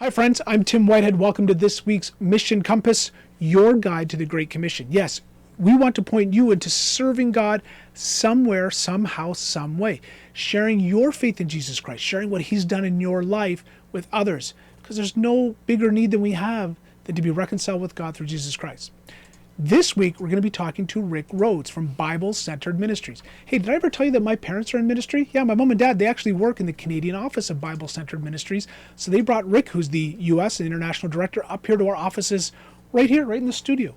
Hi friends, I'm Tim Whitehead. Welcome to this week's Mission Compass, your guide to the Great Commission. Yes, we want to point you into serving God somewhere, somehow, some way. Sharing your faith in Jesus Christ, sharing what He's done in your life with others. Because there's no bigger need than we have than to be reconciled with God through Jesus Christ. This week, we're going to be talking to Rick Rhoads from Bible Centered Ministries. Hey, did I ever tell you that my parents are in ministry? Yeah, my mom and dad, they actually work in the Canadian office of Bible Centered Ministries. So they brought Rick, who's the U.S. and International Director, up here to our offices right here, right in the studio,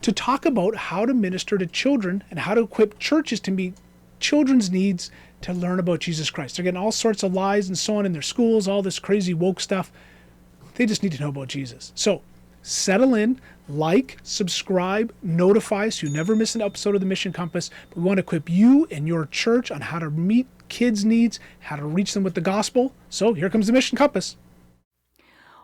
to talk about how to minister to children and how to equip churches to meet children's needs to learn about Jesus Christ. They're getting all sorts of lies and so on in their schools, all this crazy woke stuff. They just need to know about Jesus. So settle in, like, subscribe, notify so you never miss an episode of the Mission Compass. We want to equip you and your church on how to meet kids' needs, how to reach them with the gospel. So here comes the Mission Compass.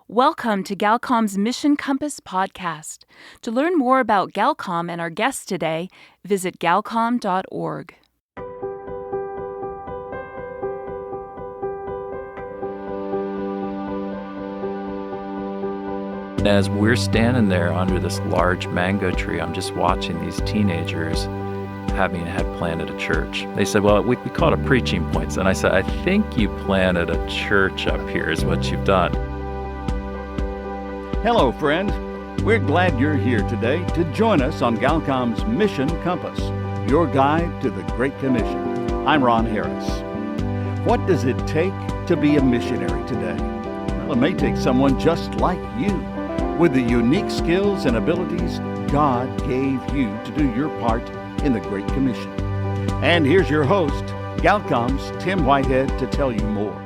Welcome to Galcom's Mission Compass podcast. To learn more about Galcom and our guests today, visit galcom.org. As we're standing there under this large mango tree, I'm just watching these teenagers having had planted a church. They said, well, we call it a preaching point. And I said, I think you planted a church up here is what you've done. Hello, friend. We're glad you're here today to join us on Galcom's Mission Compass, your guide to the Great Commission. I'm Ron Harris. What does it take to be a missionary today? Well, it may take someone just like you, with the unique skills and abilities God gave you to do your part in the Great Commission. And here's your host, Galcom's Tim Whitehead, to tell you more.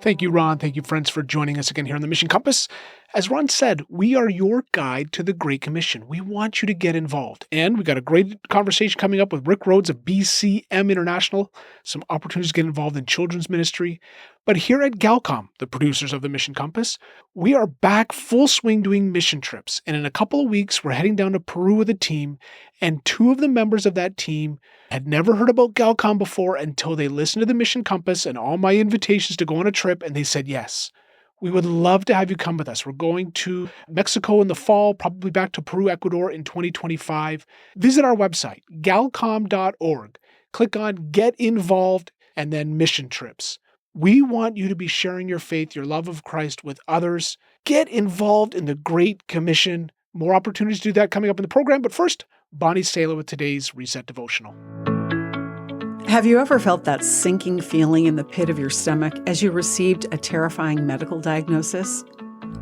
Thank you, Ron. Thank you, friends, for joining us again here on the Mission Compass. As Ron said, we are your guide to the Great Commission. We want you to get involved. And we got a great conversation coming up with Rick Rhoads of BCM International, some opportunities to get involved in children's ministry. But here at Galcom, the producers of the Mission Compass, we are back full swing doing mission trips. And in a couple of weeks, we're heading down to Peru with a team. And two of the members of that team had never heard about Galcom before until they listened to the Mission Compass and all my invitations to go on a trip. And they said, yes, we would love to have you come with us. We're going to Mexico in the fall, probably back to Peru, Ecuador in 2025. Visit our website, galcom.org. Click on Get Involved and then Mission Trips. We want you to be sharing your faith, your love of Christ with others. Get involved in the Great Commission. More opportunities to do that coming up in the program. But first, Bonnie Sala with today's Reset Devotional. Have you ever felt that sinking feeling in the pit of your stomach as you received a terrifying medical diagnosis?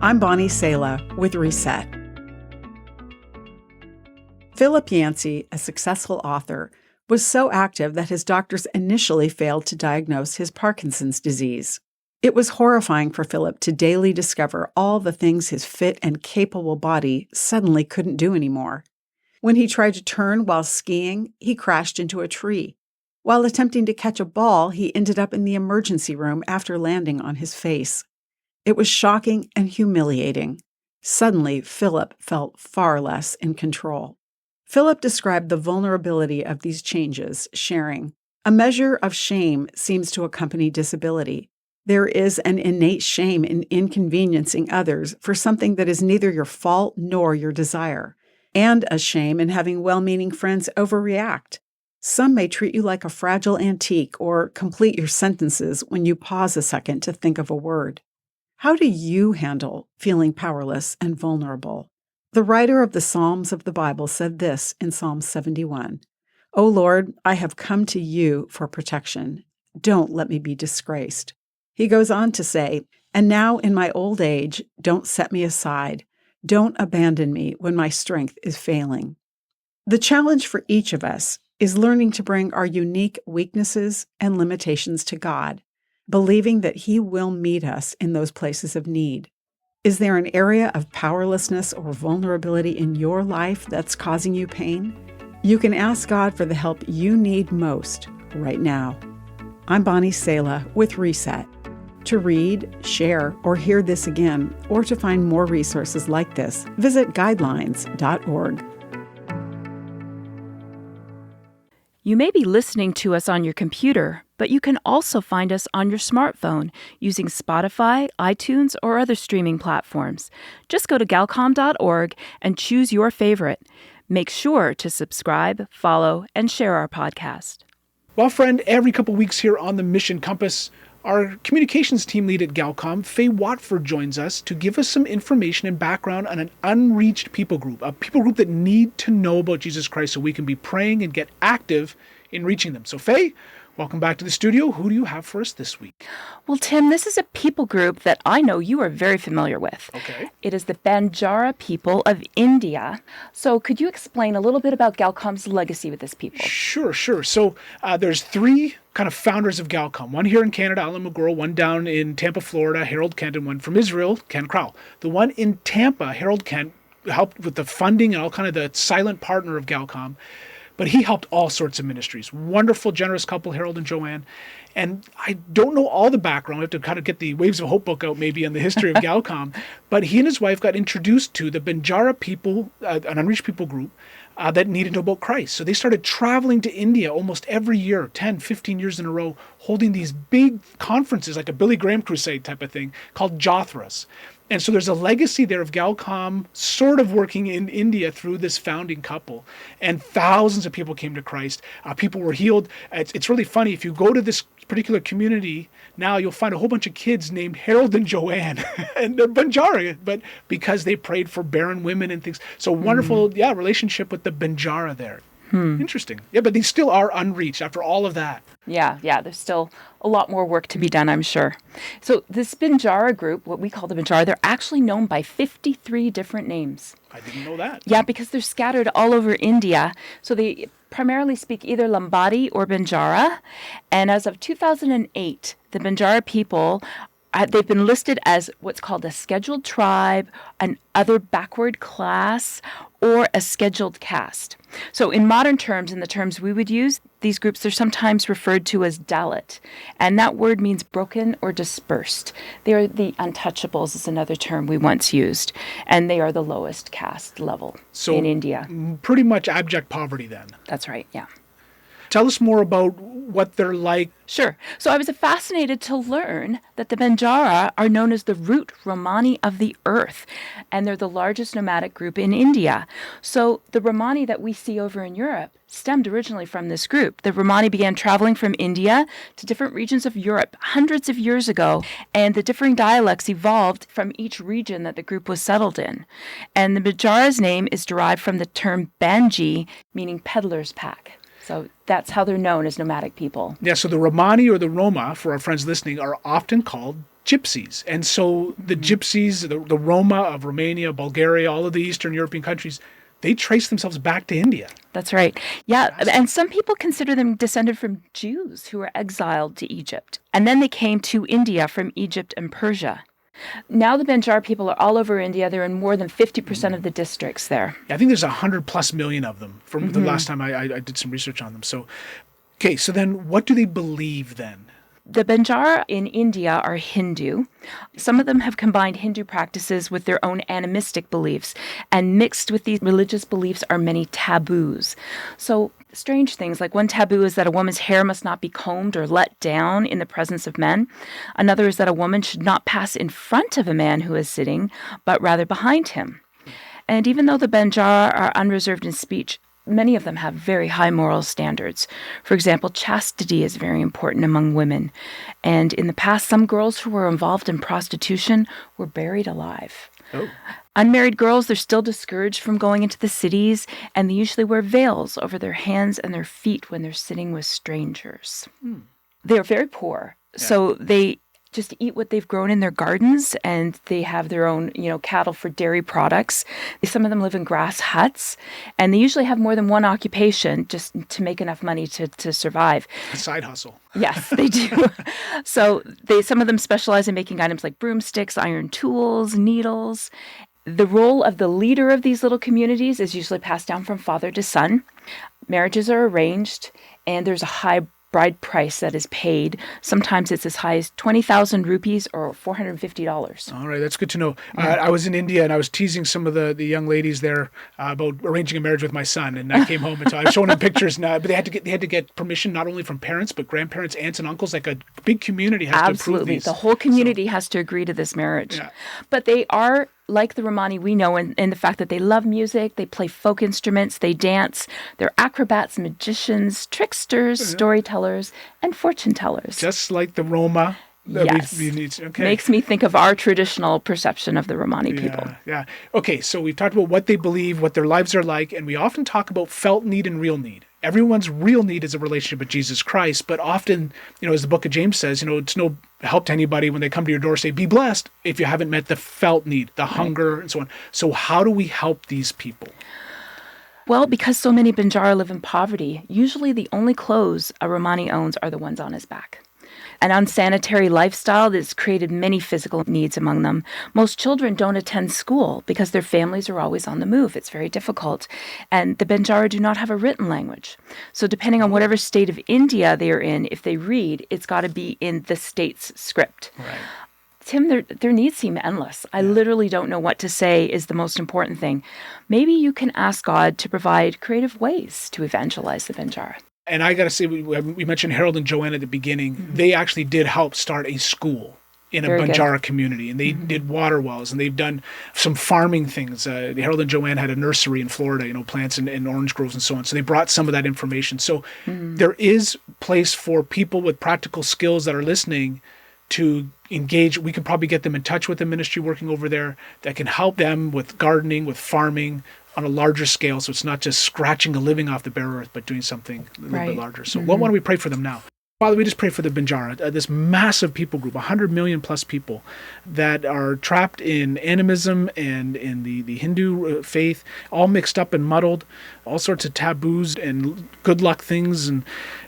I'm Bonnie Sala with Reset. Philip Yancey, a successful author, was so active that his doctors initially failed to diagnose his Parkinson's disease. It was horrifying for Philip to daily discover all the things his fit and capable body suddenly couldn't do anymore. When he tried to turn while skiing, he crashed into a tree. While attempting to catch a ball, he ended up in the emergency room after landing on his face. It was shocking and humiliating. Suddenly, Philip felt far less in control. Philip described the vulnerability of these changes, sharing, "A measure of shame seems to accompany disability. There is an innate shame in inconveniencing others for something that is neither your fault nor your desire, and a shame in having well-meaning friends overreact. Some may treat you like a fragile antique or complete your sentences when you pause a second to think of a word. How do you handle feeling powerless and vulnerable?" The writer of the Psalms of the Bible said this in Psalm 71, "O Lord, I have come to you for protection. Don't let me be disgraced." He goes on to say, "And now in my old age, don't set me aside. Don't abandon me when my strength is failing." The challenge for each of us is learning to bring our unique weaknesses and limitations to God, believing that He will meet us in those places of need. Is there an area of powerlessness or vulnerability in your life that's causing you pain? You can ask God for the help you need most right now. I'm Bonnie Sala with Reset. To read, share, or hear this again, or to find more resources like this, visit guidelines.org. You may be listening to us on your computer, but you can also find us on your smartphone using Spotify, iTunes, or other streaming platforms. Just go to galcom.org and choose your favorite. Make sure to subscribe, follow, and share our podcast. Well, friend, every couple weeks here on the Mission Compass, our communications team lead at Galcom, Faye Whatford, joins us to give us some information and background on an unreached people group, a people group that need to know about Jesus Christ so we can be praying and get active in reaching them. So, Faye, welcome back to the studio. Who do you have for us this week? Well, Tim, this is a people group that I know you are very familiar with. Okay. It is the Banjara people of India. So could you explain a little bit about Galcom's legacy with this people? Sure. So there's three kind of founders of Galcom. One here in Canada, Alan McGurl, one down in Tampa, Florida, Harold Kent, and one from Israel, Ken Crowell. The one in Tampa, Harold Kent, helped with the funding and all kind of the silent partner of Galcom. But he helped all sorts of ministries. Wonderful, generous couple, Harold and Joanne. And I don't know all the background. I have to kind of get the Waves of Hope book out maybe on the history of Galcom. But he and his wife got introduced to the Banjara people, an unreached people group, that needed to know about Christ. So they started traveling to India almost every year, 10, 15 years in a row, holding these big conferences, like a Billy Graham crusade type of thing, called Jothras. And so there's a legacy there of Galcom sort of working in India through this founding couple. And thousands of people came to Christ. People were healed. It's really funny. If you go to this particular community now, you'll find a whole bunch of kids named Harold and Joanne. And they're Banjara, but because they prayed for barren women and things. So wonderful, relationship with the Banjara there. Interesting. Yeah, but these still are unreached after all of that. Yeah, there's still a lot more work to be done, I'm sure. So this Banjara group, what we call the Banjara, they're actually known by 53 different names. I didn't know that. Yeah, because they're scattered all over India. So they primarily speak either Lambadi or Banjara. And as of 2008, the Banjara people, they've been listed as what's called a scheduled tribe, an other backward class, or a scheduled caste. So in modern terms, in the terms we would use, these groups are sometimes referred to as Dalit. And that word means broken or dispersed. They are the untouchables is another term we once used. And they are the lowest caste level in India. Pretty much abject poverty then. That's right, yeah. Tell us more about what they're like. Sure. So I was fascinated to learn that the Banjara are known as the root Romani of the earth, and they're the largest nomadic group in India. So the Romani that we see over in Europe stemmed originally from this group. The Romani began traveling from India to different regions of Europe hundreds of years ago, and the differing dialects evolved from each region that the group was settled in. And the Banjara's name is derived from the term Banji, meaning peddler's pack. So that's how they're known as nomadic people. Yeah, so the Romani or the Roma, for our friends listening, are often called gypsies. And so the gypsies, the Roma of Romania, Bulgaria, all of the Eastern European countries, they trace themselves back to India. That's right. Yeah, and some people consider them descended from Jews who were exiled to Egypt. And then they came to India from Egypt and Persia. Now the Banjara people are all over India. They're in more than 50% of the districts there. I think there's 100+ million of them from the last time I did some research on them. So, okay, so then what do they believe then? The Banjara in India are Hindu. Some of them have combined Hindu practices with their own animistic beliefs, and mixed with these religious beliefs are many taboos. So strange things, like one taboo is that a woman's hair must not be combed or let down in the presence of men. Another is that a woman should not pass in front of a man who is sitting, but rather behind him. And even though the Banjara are unreserved in speech, many of them have very high moral standards. For example, chastity is very important among women. And in the past, some girls who were involved in prostitution were buried alive. Oh. Unmarried girls, they're still discouraged from going into the cities, and they usually wear veils over their hands and their feet when they're sitting with strangers. They're very poor, so they just eat what they've grown in their gardens, and they have their own, cattle for dairy products. Some of them live in grass huts, and they usually have more than one occupation just to make enough money to survive. A side hustle. Yes, they do. So some of them specialize in making items like broomsticks, iron tools, needles. The role of the leader of these little communities is usually passed down from father to son. Marriages are arranged, and there's a high bride price that is paid. Sometimes it's as high as 20,000 rupees or $450. All right, that's good to know. I was in India and I was teasing some of the young ladies there about arranging a marriage with my son, and I came home and so I was showing them pictures now. But they had to get permission not only from parents but grandparents, aunts, and uncles. Like a big community has to approve Absolutely, these. the whole community has to agree to this marriage. Yeah. But they are like the Romani we know in the fact that they love music, they play folk instruments, they dance. They're acrobats, magicians, tricksters, storytellers, and fortune tellers. Just like the Roma. Yes. We need, okay. Makes me think of our traditional perception of the Romani people. Yeah. Okay, so we've talked about what they believe, what their lives are like, and we often talk about felt need and real need. Everyone's real need is a relationship with Jesus Christ, but often, as the book of James says, it's no help to anybody when they come to your door, say, be blessed, if you haven't met the felt need, the hunger, and so on. So how do we help these people? Well, because so many Banjara live in poverty, usually the only clothes a Romani owns are the ones on his back. An unsanitary lifestyle that's created many physical needs among them. Most children don't attend school because their families are always on the move. It's very difficult. And the Banjara do not have a written language. So depending on whatever state of India they are in, if they read, it's got to be in the state's script. Right. Tim, their needs seem endless. I literally don't know what to say is the most important thing. Maybe you can ask God to provide creative ways to evangelize the Banjara. And I got to say, we mentioned Harold and Joanne at the beginning. Mm-hmm. They actually did help start a school in a Banjara community, and they did water wells, and they've done some farming things. Harold and Joanne had a nursery in Florida, plants and orange groves and so on. So they brought some of that information. So there is place for people with practical skills that are listening to engage. We could probably get them in touch with the ministry working over there that can help them with gardening, with farming on a larger scale. So it's not just scratching a living off the bare earth, but doing something a little bit larger. So why don't we pray for them now? Father, we just pray for the Banjara, this massive people group, 100 million plus people that are trapped in animism and in the Hindu faith, all mixed up and muddled, all sorts of taboos and good luck things. And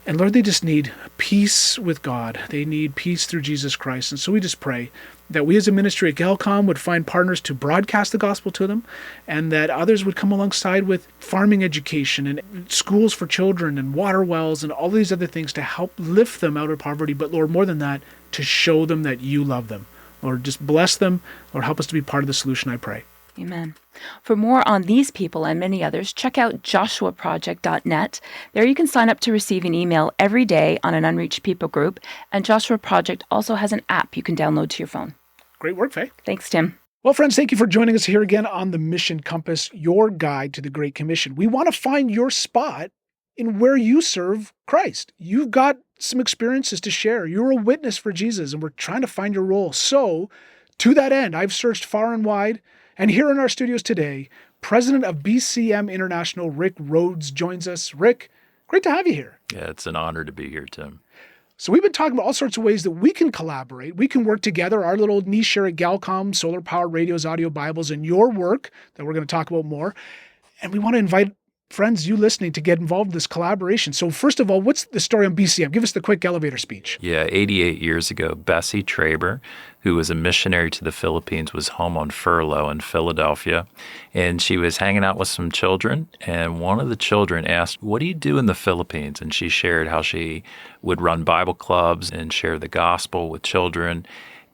Lord, they just need peace with God. They need peace through Jesus Christ. And so we just pray that we as a ministry at Galcom would find partners to broadcast the gospel to them, and that others would come alongside with farming education and schools for children and water wells and all these other things to help lift them out of poverty. But Lord, more than that, to show them that you love them. Lord, just bless them. Lord, help us to be part of the solution, I pray. Amen. For more on these people and many others, check out joshuaproject.net. There you can sign up to receive an email every day on an unreached people group, and Joshua Project also has an app you can download to your phone. Great work, Faye. Thanks, Tim. Well, friends, thank you for joining us here again on the Mission Compass, your guide to the Great Commission. We want to find your spot in where you serve Christ. You've got some experiences to share. You're a witness for Jesus, and we're trying to find your role. So, to that end, I've searched far and wide, and here in our studios today, President of BCM International, Rick Rhoads, joins us. Rick, great to have you here. Yeah, it's an honor to be here, Tim. So we've been talking about all sorts of ways that we can collaborate. We can work together, our little niche here at Galcom, solar-powered radios, audio Bibles, and your work that we're going to talk about more. And we want to invite friends, you listening, to get involved in this collaboration. So first of all, what's the story on BCM? Give us the quick elevator speech. Yeah, 88 years ago, Bessie Traber, who was a missionary to the Philippines, was home on furlough in Philadelphia. And she was hanging out with some children. And one of the children asked, "What do you do in the Philippines?" And she shared how she would run Bible clubs and share the gospel with children.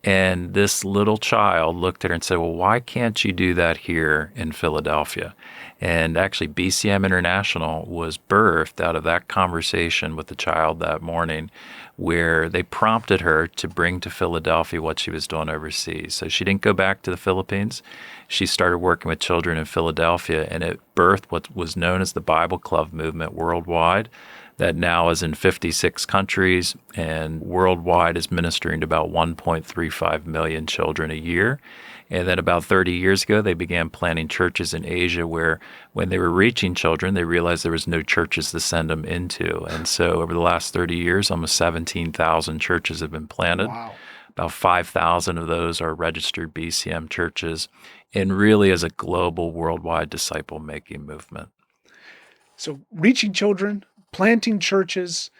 And this little child looked at her and said, "Well, why can't you do that here in Philadelphia?" And actually, BCM International was birthed out of that conversation with the child that morning, where they prompted her to bring to Philadelphia what she was doing overseas. So she didn't go back to the Philippines. She started working with children in Philadelphia, and it birthed what was known as the Bible Club movement worldwide, that now is in 56 countries and worldwide is ministering to about 1.35 million children a year. And then about 30 years ago, they began planting churches in Asia where when they were reaching children, they realized there was no churches to send them into. And so over the last 30 years, almost 17,000 churches have been planted. Wow. About 5,000 of those are registered BCM churches, and really is a global, worldwide disciple-making movement. So reaching children, planting churches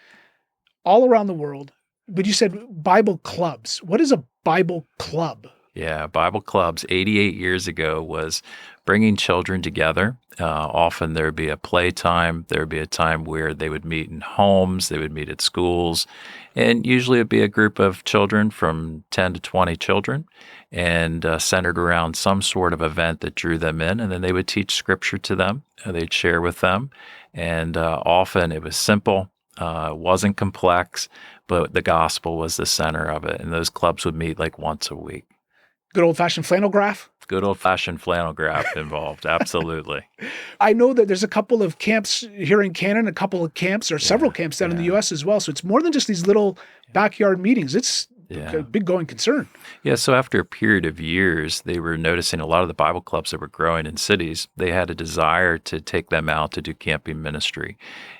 all around the world. But you said Bible clubs. What is a Bible club? Yeah, Bible clubs 88 years ago was bringing children together. Often there would be a playtime. There would be a time where they would meet in homes, they would meet at schools, and usually it would be a group of children from 10 to 20 children and centered around some sort of event that drew them in. And then they would teach scripture to them, they'd share with them. And often it was simple, wasn't complex, but the gospel was the center of it. And those clubs would meet like once a week. Good old-fashioned flannel graph. Good old-fashioned flannel graph involved. Absolutely. I know that there's a couple of camps here in Canada, a couple of camps, or several camps down in the U.S. as well. So it's more than just these little backyard meetings. It's a big going concern. Yeah, so after a period of years, they were noticing a lot of the Bible clubs that were growing in cities, they had a desire to take them out to do camping ministry.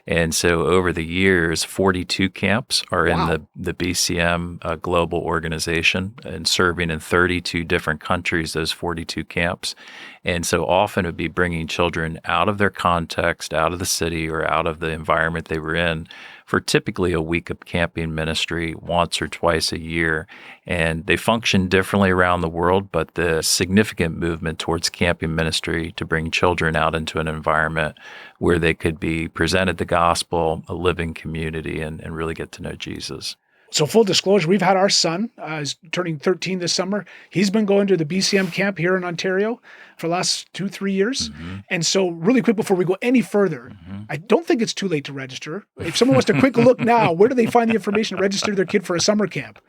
And so over the years, 42 camps are in the BCM global organization and serving in 32 different countries, those 42 camps. And so often it would be bringing children out of their context, out of the city or out of the environment they were in for typically a week of camping ministry once or twice a year. And they function differently around the world, but the significant movement towards camping ministry to bring children out into an environment where they could be presented the gospel, a living community, and really get to know Jesus. So full disclosure, we've had our son, is turning 13 this summer. He's been going to the BCM camp here in Ontario for the last 2-3 years. Mm-hmm. And so really quick before we go any further, I don't think it's too late to register. If someone wants to quick look now, where do they find the information to register their kid for a summer camp?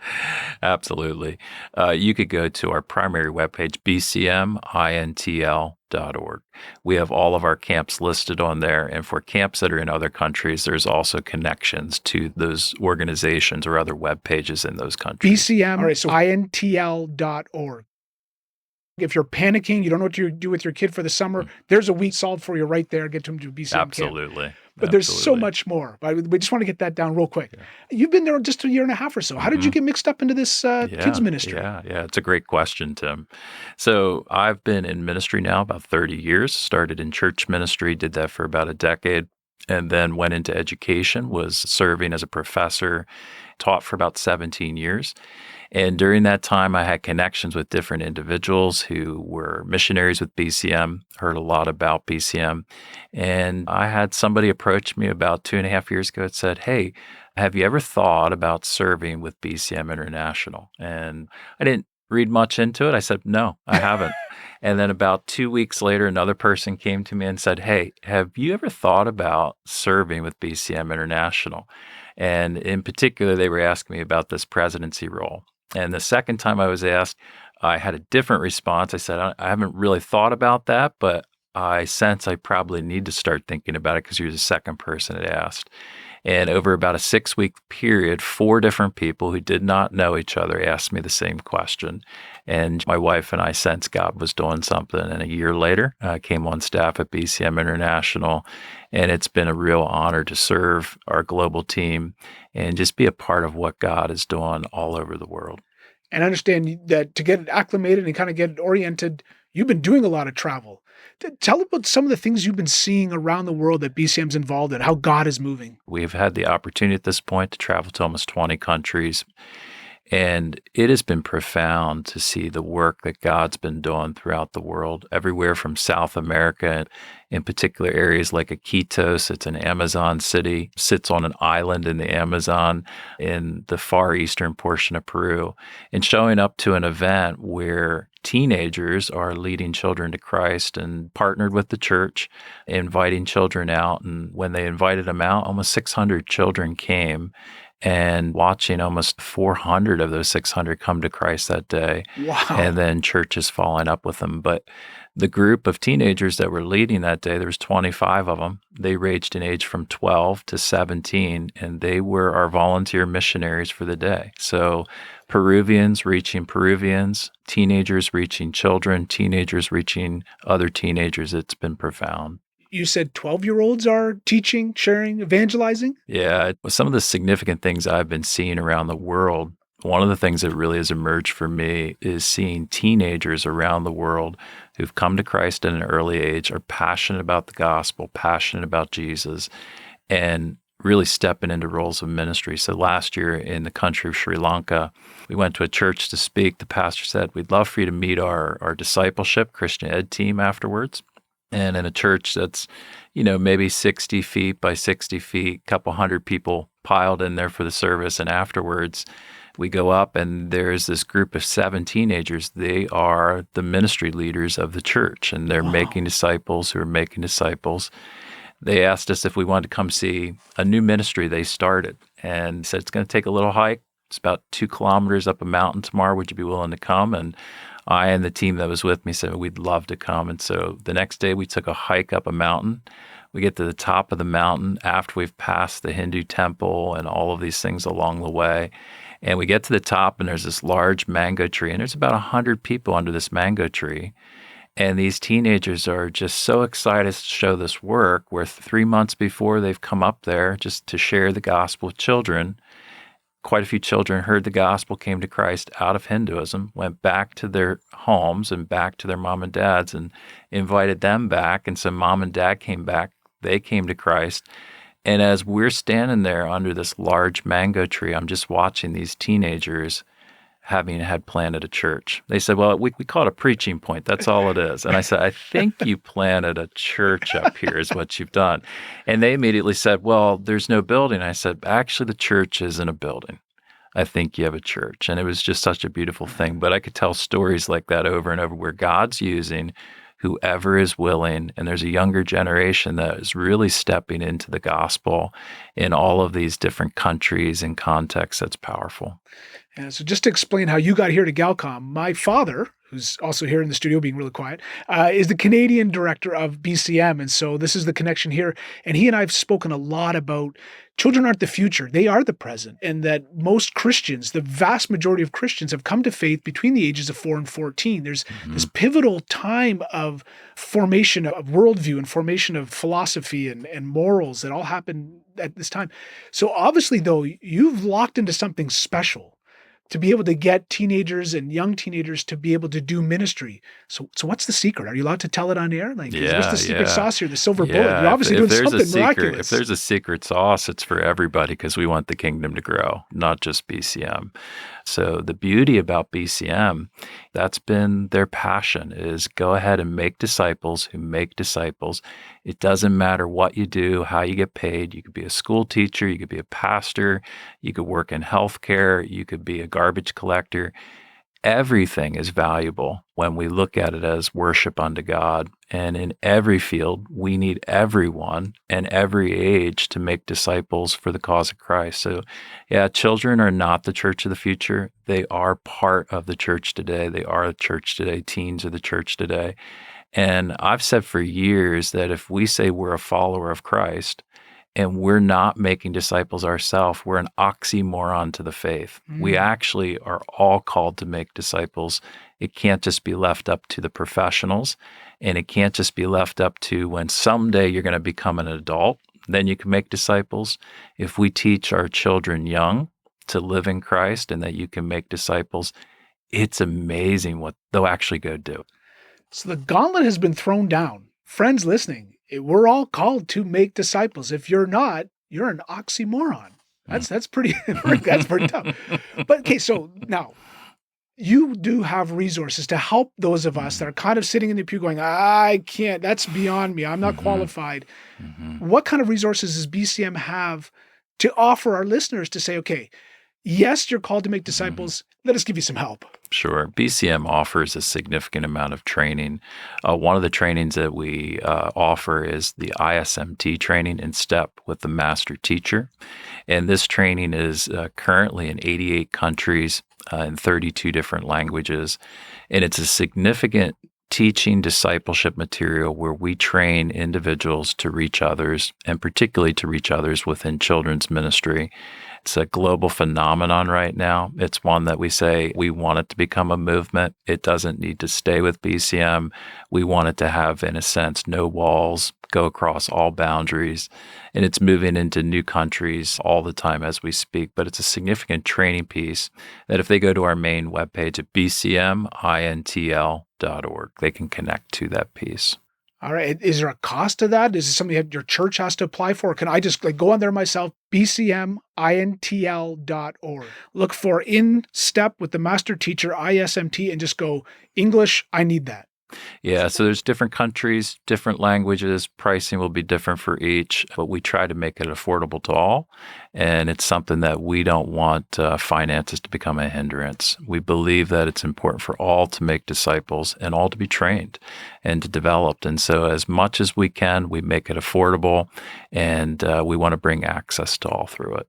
Absolutely. You could go to our primary webpage, bcmintl.org. We have all of our camps listed on there. And for camps that are in other countries, there's also connections to those organizations or other web pages in those countries. BCM, all right, so intl.org. If you're panicking, you don't know what to do with your kid for the summer, there's a week solved for you right there. Get them to BCM Absolutely. camp. But there's so much more. We just want to get that down real quick. Yeah. You've been there just a year and a half or so. How did you get mixed up into this kids ministry? Yeah, it's a great question, Tim. So I've been in ministry now about 30 years, started in church ministry, did that for about a decade, and then went into education, was serving as a professor, taught for about 17 years. And during that time, I had connections with different individuals who were missionaries with BCM, heard a lot about BCM. And I had somebody approach me about 2.5 years ago and said, "Hey, have you ever thought about serving with BCM International?" And I didn't read much into it. I said, "No, I haven't." And then about 2 weeks later, another person came to me and said, "Hey, have you ever thought about serving with BCM International?" And in particular, they were asking me about this presidency role. And the second time I was asked, I had a different response. I said, I haven't really thought about that, but I sense I probably need to start thinking about it because you're the second person that asked. And over about a 6-week period, 4 different people who did not know each other asked me the same question. And my wife and I sensed God was doing something. And a year later, I came on staff at BCM International. And it's been a real honor to serve our global team and just be a part of what God is doing all over the world. And I understand that to get acclimated and kind of get oriented, you've been doing a lot of travel. Tell about some of the things you've been seeing around the world that BCM's involved in, how God is moving. We've had the opportunity at this point to travel to almost 20 countries. And it has been profound to see the work that God's been doing throughout the world, everywhere from South America, in particular areas like Iquitos. It's an Amazon city, sits on an island in the Amazon in the far eastern portion of Peru, and showing up to an event where teenagers are leading children to Christ and partnered with the church, inviting children out. And when they invited them out, almost 600 children came. And watching almost 400 of those 600 come to Christ that day. Wow. And then churches following up with them. But the group of teenagers that were leading that day, there was 25 of them. They ranged in age from 12 to 17, and they were our volunteer missionaries for the day. So Peruvians reaching Peruvians, teenagers reaching children, teenagers reaching other teenagers. It's been profound. You said 12-year-olds are teaching, sharing, evangelizing? Yeah. Some of the significant things I've been seeing around the world, one of the things that really has emerged for me is seeing teenagers around the world who've come to Christ at an early age, are passionate about the gospel, passionate about Jesus, and really stepping into roles of ministry. So last year in the country of Sri Lanka, we went to a church to speak. The pastor said, we'd love for you to meet our discipleship Christian ed team afterwards. And in a church that's, maybe 60 feet by 60 feet, a couple hundred people piled in there for the service. And afterwards, we go up and there's this group of 7 teenagers. They are the ministry leaders of the church, and they're making disciples who are making disciples. They asked us if we wanted to come see a new ministry they started, and said it's going to take a little hike. It's about 2 kilometers up a mountain tomorrow. Would you be willing to come? And I and the team that was with me said we'd love to come. And so the next day we took a hike up a mountain. We get to the top of the mountain after we've passed the Hindu temple and all of these things along the way. And we get to the top and there's this large mango tree, and there's about 100 people under this mango tree. And these teenagers are just so excited to show this work, where 3 months before they've come up there just to share the gospel with children. Quite a few children heard the gospel, came to Christ out of Hinduism, went back to their homes and back to their mom and dads and invited them back. And so mom and dad came back. They came to Christ. And as we're standing there under this large mango tree, I'm just watching these teenagers having had planted a church. They said, well, we call it a preaching point. That's all it is. And I said, I think you planted a church up here is what you've done. And they immediately said, well, there's no building. I said, actually, the church isn't a building. I think you have a church. And it was just such a beautiful thing. But I could tell stories like that over and over, where God's using whoever is willing. And there's a younger generation that is really stepping into the gospel in all of these different countries and contexts. That's powerful. And so just to explain how you got here to Galcom, my father, who's also here in the studio being really quiet, is the Canadian director of BCM. And so this is the connection here. And he and I have spoken a lot about children aren't the future, they are the present. And that most Christians, the vast majority of Christians, have come to faith between the ages of 4 and 14. There's this pivotal time of formation of worldview and formation of philosophy and morals that all happen at this time. So obviously, though, you've locked into something special to be able to get teenagers and young teenagers to be able to do ministry. So what's the secret? Are you allowed to tell it on air? What's the secret sauce here, the silver bullet? You're obviously doing something miraculous. If there's a secret sauce, it's for everybody, because we want the kingdom to grow, not just BCM. So the beauty about BCM, that's been their passion, is go ahead and make disciples who make disciples. It doesn't matter what you do, how you get paid. You could be a school teacher, you could be a pastor, you could work in healthcare, you could be a garbage collector. Everything is valuable when we look at it as worship unto God. And in every field, we need everyone and every age to make disciples for the cause of Christ. So, children are not the church of the future. They are part of the church today. They are the church today. Teens are the church today. And I've said for years that if we say we're a follower of Christ and we're not making disciples ourselves, we're an oxymoron to the faith. We actually are all called to make disciples. It can't just be left up to the professionals, and it can't just be left up to when someday you're going to become an adult, then you can make disciples. If we teach our children young to live in Christ and that you can make disciples, it's amazing what they'll actually go do. So the gauntlet has been thrown down. Friends listening, we're all called to make disciples. If you're not, you're an oxymoron. That's pretty that's pretty tough. But okay, so now you do have resources to help those of us that are kind of sitting in the pew going, I can't, that's beyond me. I'm not qualified. What kind of resources does BCM have to offer our listeners to say, okay, yes, you're called to make disciples. Let us give you some help. Sure. BCM offers a significant amount of training. One of the trainings that we offer is the ISMT training, in step with the master teacher. And this training is currently in 88 countries in 32 different languages. And it's a significant teaching discipleship material where we train individuals to reach others, and particularly to reach others within children's ministry. It's a global phenomenon right now. It's one that we say we want it to become a movement. It doesn't need to stay with BCM. We want it to have, in a sense, no walls, go across all boundaries. And it's moving into new countries all the time as we speak. But it's a significant training piece that if they go to our main webpage at bcmintl.org, they can connect to that piece. All right. Is there a cost to that? Is it something that your church has to apply for? Or can I just go on there myself, bcmintl.org, look for In Step with the Master Teacher, ISMT, and just go, English, I need that. Yeah, so there's different countries, different languages. Pricing will be different for each, but we try to make it affordable to all. And it's something that we don't want finances to become a hindrance. We believe that it's important for all to make disciples and all to be trained and to develop. And so as much as we can, we make it affordable, and we want to bring access to all through it.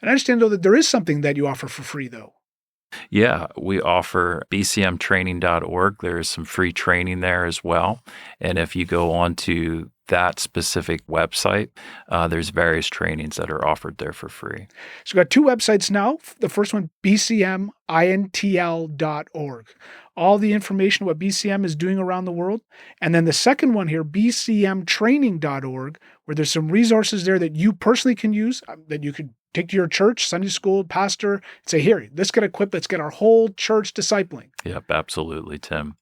And I understand, though, that there is something that you offer for free, though. Yeah, we offer bcmtraining.org. There is some free training there as well. And if you go on to that specific website, there's various trainings that are offered there for free. So we've got two websites now. The first one, bcmintl.org. All the information what BCM is doing around the world. And then the second one here, bcmtraining.org, where there's some resources there that you personally can use, that you could take to your church, Sunday school, pastor, and say, here, let's get equipped. Let's get our whole church discipling. Yep, absolutely, Tim.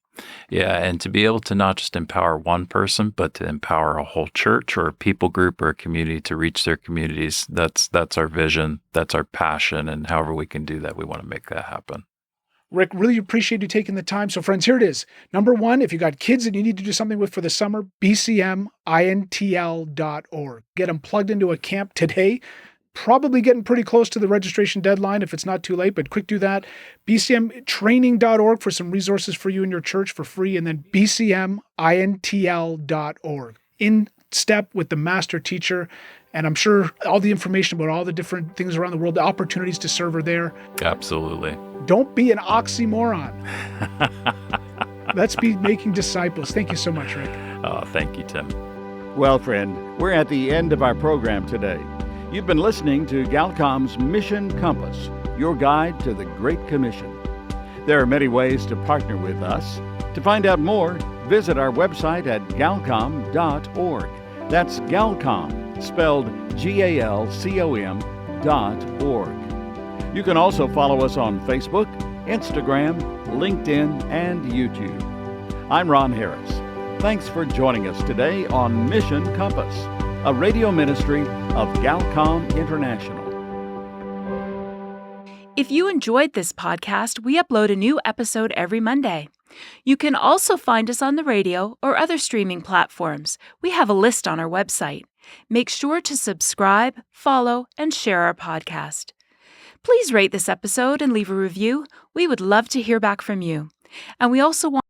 Yeah, and to be able to not just empower one person, but to empower a whole church or a people group or a community to reach their communities, that's our vision, that's our passion, and however we can do that, we want to make that happen. Rick, really appreciate you taking the time. So friends, here it is. Number one, if you got kids that you need to do something with for the summer, bcmintl.org. Get them plugged into a camp today. Probably getting pretty close to the registration deadline if it's not too late, but quick do that. bcmtraining.org for some resources for you and your church for free, and then bcmintl.org. In step with the master teacher, and I'm sure all the information about all the different things around the world, the opportunities to serve are there. Absolutely. Don't be an oxymoron. Let's be making disciples. Thank you so much, Rick. Oh, thank you, Tim. Well, friend, we're at the end of our program today. You've been listening to Galcom's Mission Compass, your guide to the Great Commission. There are many ways to partner with us. To find out more, visit our website at galcom.org. That's Galcom, spelled GALCOM.org. You can also follow us on Facebook, Instagram, LinkedIn, and YouTube. I'm Ron Harris. Thanks for joining us today on Mission Compass, a radio ministry of Galcom International. If you enjoyed this podcast, we upload a new episode every Monday. You can also find us on the radio or other streaming platforms. We have a list on our website. Make sure to subscribe, follow, and share our podcast. Please rate this episode and leave a review. We would love to hear back from you. And we also want